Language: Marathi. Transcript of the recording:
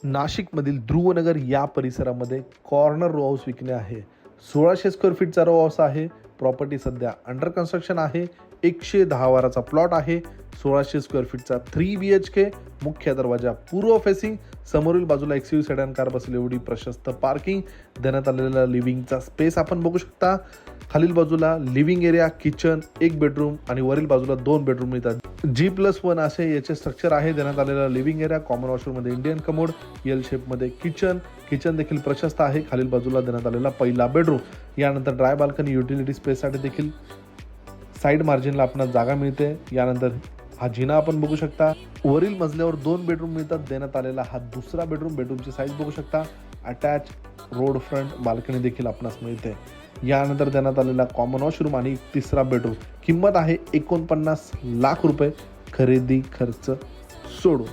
नाशिकमधील ध्रुवनगर या परिसरामध्ये कॉर्नर रो हाऊस विकणे आहे. 1600 स्क्वेअर फीटचा रो हाऊस आहे. प्रॉपर्टी सध्या अंडर कन्स्ट्रक्शन आहे. 110 वाराचा प्लॉट आहे. 1600 स्क्वेअर फीटचा 3 BHK, मुख्य दरवाजा पूर्व फेसिंग, समोरील बाजूला XUV सेडान कार बसली एवढी प्रशस्त पार्किंग, देण्यात आलेला लिव्हिंगचा स्पेस आपण बघू शकता. खालील बाजूला लिव्हिंग एरिया, किचन, 1 बेडरूम आणि वरील बाजूला 2 बेडरूम मिळतात. G+1 असे याचे स्ट्रक्चर आहे. देण्यात आलेला लिव्हिंग एरिया, कॉमन वॉशरूममध्ये इंडियन कमोड, L शेपमध्ये किचन देखील प्रशस्त आहे. खालील बाजूला देण्यात आलेला पहिला बेडरूम, यानंतर ड्राय बाल्कनी, युटिलिटी स्पेससाठी देखील साईड मार्जिनला आपणास जागा मिळते. यानंतर हा जिना आपण बघू शकता. वरील मजल्यावर 2 बेडरूम मिळतात. देण्यात आलेला हा दुसरा बेडरूमची साईज बघू शकता. अटॅच रोड फ्रंट बाल्कनी देखील आपणास मिळते. यानंतर देण्यात आलेला कॉमन वॉशरूम आणि तिसरा बेडरूम. किंमत आहे 49 लाख रुपये खरेदी खर्च सोडून.